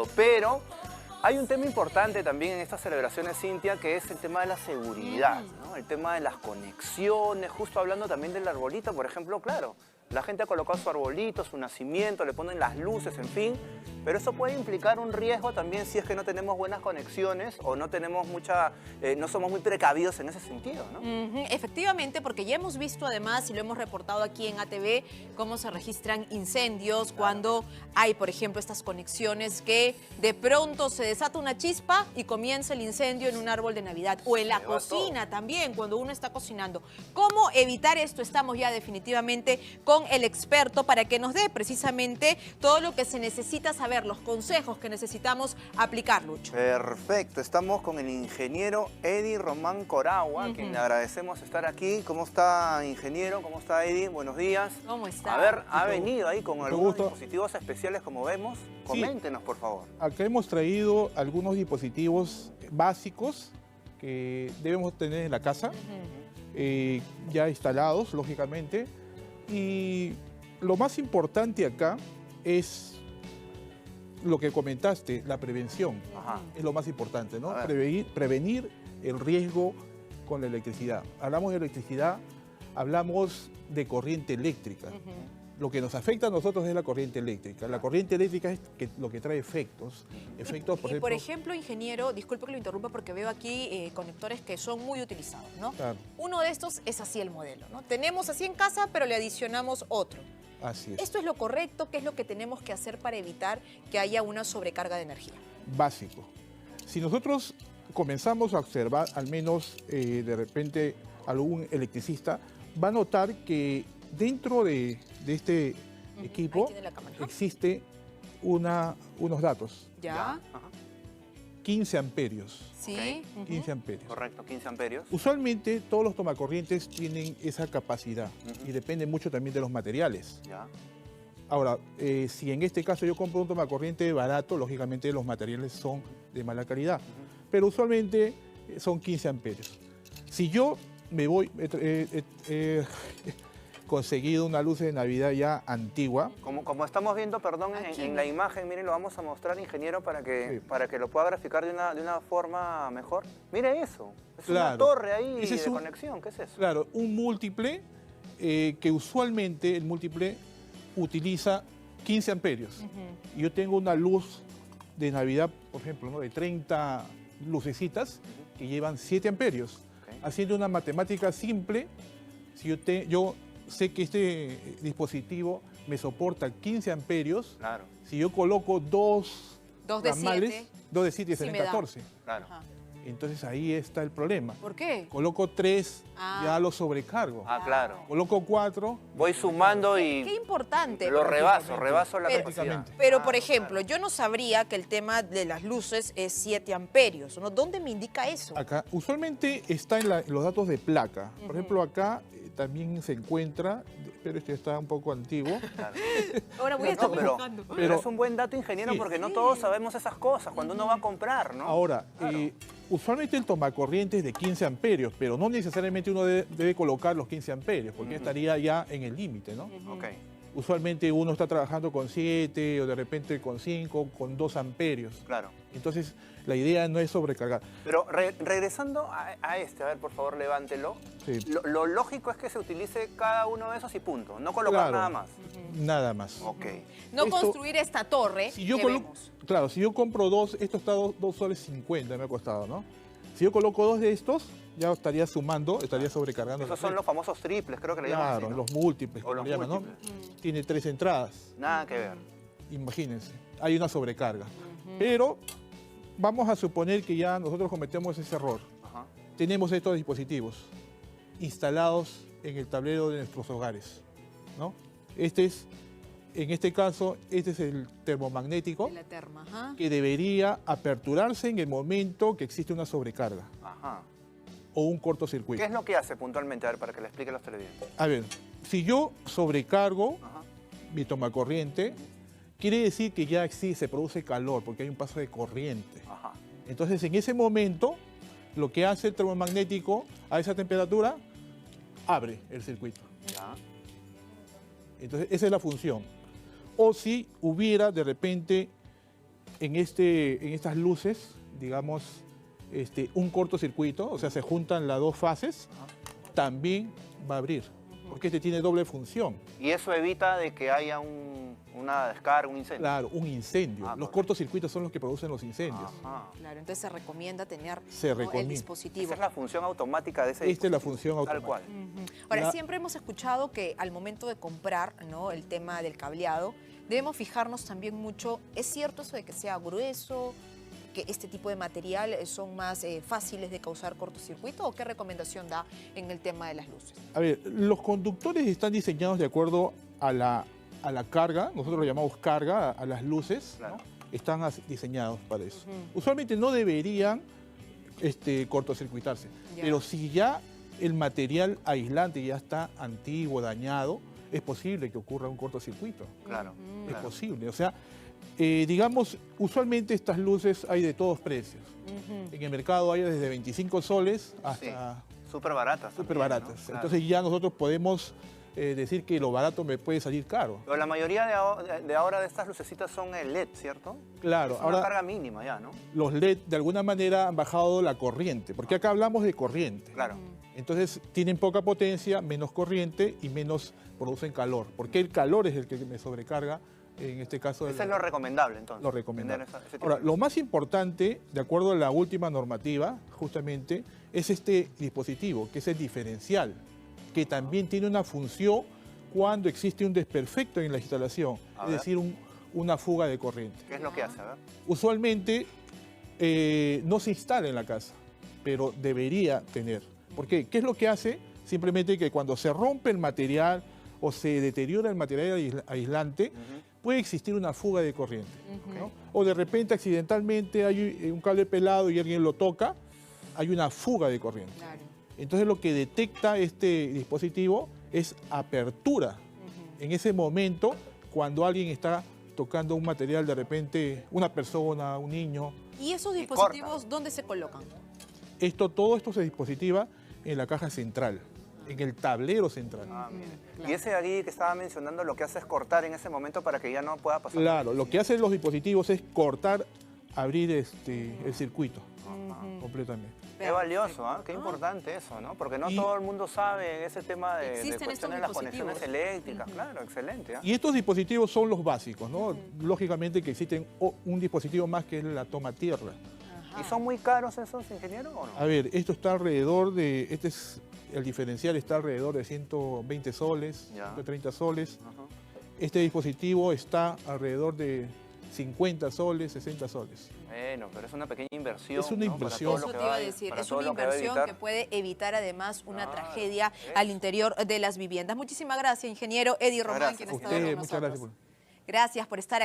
todo. Pero hay un tema importante también en estas celebraciones, Cintia, que es el tema de la seguridad, ¿no? El tema de las conexiones, justo hablando también del arbolito, por ejemplo, claro. La gente ha colocado su arbolito, su nacimiento, le ponen las luces, en fin. Pero eso puede implicar un riesgo también si es que no tenemos buenas conexiones o no tenemos no somos muy precavidos en ese sentido, ¿no? Efectivamente, porque ya hemos visto además, y lo hemos reportado aquí en ATV, cómo se registran incendios cuando hay, por ejemplo, estas conexiones que de pronto se desata una chispa y comienza el incendio en un árbol de Navidad. O en la cocina también, cuando uno está cocinando. ¿Cómo evitar esto? Estamos ya definitivamente con el experto para que nos dé precisamente todo lo que se necesita saber, los consejos que necesitamos aplicar, Lucho. Perfecto, estamos con el ingeniero Eddie Román Coragua, a quien le agradecemos estar aquí. ¿Cómo está, ingeniero? ¿Cómo está, Eddie? Buenos días. ¿Cómo está? A ver, ha venido ahí con algunos gusto. dispositivos especiales, como vemos. Coméntenos, por favor. Acá hemos traído algunos dispositivos básicos que debemos tener en la casa, ya instalados, lógicamente. Y lo más importante acá es lo que comentaste, la prevención. Es lo más importante, ¿no? Prevenir el riesgo con la electricidad. Hablamos de electricidad, hablamos de corriente eléctrica. Lo que nos afecta a nosotros es la corriente eléctrica. La corriente eléctrica es lo que trae efectos. Por ejemplo, ingeniero, disculpe que lo interrumpa porque veo aquí conectores que son muy utilizados, ¿no? Claro. Uno de estos es así el modelo, ¿no? Tenemos así en casa, pero le adicionamos otro. Así es. ¿Esto es lo correcto? ¿Qué es lo que tenemos que hacer para evitar que haya una sobrecarga de energía? Básico. Si nosotros comenzamos a observar, al menos de repente algún electricista, va a notar que dentro de este equipo existe unos datos. ¿Ya? 15 amperios. Sí. 15 amperios. Correcto, 15 amperios. Usualmente todos los tomacorrientes tienen esa capacidad y depende mucho también de los materiales. Ya. Ahora, si en este caso yo compro un tomacorriente barato, lógicamente los materiales son de mala calidad, pero usualmente son 15 amperios. Si yo me voy, conseguido una luz de Navidad ya antigua. Como estamos viendo, perdón, en la imagen, miren, lo vamos a mostrar, ingeniero, para que lo pueda graficar de una forma mejor. Mire eso, es una torre ahí de conexión, ¿qué es eso? Claro, un múltiple que usualmente el múltiple utiliza 15 amperios. Y yo tengo una luz de Navidad, por ejemplo, ¿no?, de 30 lucecitas que llevan 7 amperios. Haciendo una matemática simple, si yo sé que este dispositivo me soporta 15 amperios. Claro. Si yo coloco dos de ramales, 7, 2 de 7 serían 14. Claro. Entonces ahí está el problema. ¿Por qué? Coloco 3, ya lo sobrecargo. Claro. Coloco 4. Voy sumando y qué importante. lo rebaso la capacidad. Pero, por ejemplo, yo no sabría que el tema de las luces es 7 amperios, ¿no? ¿Dónde me indica eso? Acá, usualmente está en los datos de placa. Por ejemplo, acá también se encuentra, pero este está un poco antiguo. Claro. Ahora voy a estar buscando. Pero es un buen dato, ingeniero, porque no todos sabemos esas cosas cuando uno va a comprar, ¿no? Ahora, usualmente el tomacorriente es de 15 amperios, pero no necesariamente uno debe colocar los 15 amperios, porque estaría ya en el límite, ¿no? Usualmente uno está trabajando con 7 o de repente con 5, con 2 amperios. Claro. Entonces, la idea no es sobrecargar. Pero regresando a este, a ver, por favor, levántelo. Sí. Lo lógico es que se utilice cada uno de esos y punto, no colocar nada más. Nada más. Ok. No construir esta torre si yo que vemos. Claro, si yo compro 2, esto está 2 soles 50 me ha costado, ¿no? Si yo coloco 2 de estos, ya estaría sumando, estaría sobrecargando. Esos son los famosos triples, creo que le llaman así, ¿no? Los múltiples, o los llaman, ¿no? Tiene 3 entradas. Nada que ver. Imagínense, hay una sobrecarga. Pero vamos a suponer que ya nosotros cometemos ese error. Tenemos estos dispositivos instalados en el tablero de nuestros hogares, ¿no? En este caso, este es el termomagnético que debería aperturarse en el momento que existe una sobrecarga o un cortocircuito. ¿Qué es lo que hace puntualmente? A ver, para que le explique a los televidentes. A ver, si yo sobrecargo mi tomacorriente, quiere decir que ya se produce calor porque hay un paso de corriente. Entonces, en ese momento, lo que hace el termomagnético a esa temperatura, abre el circuito. Entonces, esa es la función. O si hubiera de repente en estas luces, digamos, un cortocircuito, o sea, se juntan las dos fases, también va a abrir, porque tiene doble función. Y eso evita de que haya una descarga, un incendio. Claro, un incendio. Los cortocircuitos son los que producen los incendios. Ajá. Claro, entonces se recomienda tener el recomienda. dispositivo. Esa es la función automática de ese Esta es la dispositivo, función automática. Tal cual. Ahora, siempre hemos escuchado que al momento de comprar, ¿no?, el tema del cableado, debemos fijarnos también mucho, ¿es cierto eso de que sea grueso, que este tipo de material son más fáciles de causar cortocircuito, o qué recomendación da en el tema de las luces? A ver, los conductores están diseñados de acuerdo a la carga, nosotros lo llamamos carga, a las luces, Claro. ¿no? Están diseñados para eso. Usualmente no deberían cortocircuitarse, Ya. pero si ya el material aislante ya está antiguo, dañado, es posible que ocurra un cortocircuito. Claro. Es claro. posible, o sea, digamos, usualmente estas luces hay de todos precios. En el mercado hay desde 25 soles hasta Súper baratas. súper también, baratas. ¿no? Claro. Entonces ya nosotros podemos decir que lo barato me puede salir caro. Pero la mayoría de ahora de estas lucecitas son el LED, ¿cierto? Claro, Es una ahora carga mínima ya, ¿no? los LED de alguna manera han bajado la corriente, porque acá hablamos de corriente. Claro. Entonces tienen poca potencia, menos corriente y menos producen calor, porque el calor es el que me sobrecarga, en este caso. Eso es lo recomendable, entonces. Lo recomendable. Tener ese tipo Ahora, de lo luces. más importante, de acuerdo a la última normativa, justamente, es este dispositivo, que es el diferencial, que también tiene una función cuando existe un desperfecto en la instalación, A es ver. decir, una fuga de corriente. ¿Qué es lo que hace? A ver. Usualmente no se instala en la casa, pero debería tener. ¿Por qué? ¿Qué es lo que hace? Simplemente que cuando se rompe el material o se deteriora el material aislante, puede existir una fuga de corriente, ¿no? O de repente accidentalmente hay un cable pelado y alguien lo toca, hay una fuga de corriente. Claro. Entonces lo que detecta este dispositivo es apertura. En ese momento, cuando alguien está tocando un material, de repente una persona, un niño, ¿Y esos Y dispositivos dónde se colocan? todo esto se dispositiva en la caja central, en el tablero central. Ah, mire. Claro. Y ese de aquí que estaba mencionando lo que hace es cortar en ese momento para que ya no pueda pasar. Claro, lo que hacen los dispositivos es cortar, abrir el circuito completamente. Qué valioso, ¿ah? Qué importante eso, ¿no? Porque no Y- todo el mundo sabe ese tema de Existen cuestiones de estos las conexiones dispositivos. eléctricas. Claro, excelente. ¿ah? Y estos dispositivos son los básicos, ¿no? Lógicamente que existen un dispositivo más que es la toma tierra. ¿Y son muy caros esos, ingeniero, o no? A ver, esto está alrededor de, el diferencial está alrededor de 120 soles, Ya. 130 soles. Ajá. Este dispositivo está alrededor de 50 soles, 60 soles. Bueno, pero es una pequeña inversión. Es una ¿no? Para inversión. todo lo Eso que te iba va a decir, para es todo una lo que va a inversión evitar. que puede evitar además una Claro, tragedia eso. al interior de las viviendas. Muchísimas gracias, ingeniero Eddie Román, Gracias quien a ha estado Usted, con muchas nosotros. gracias por... Gracias por estar aquí.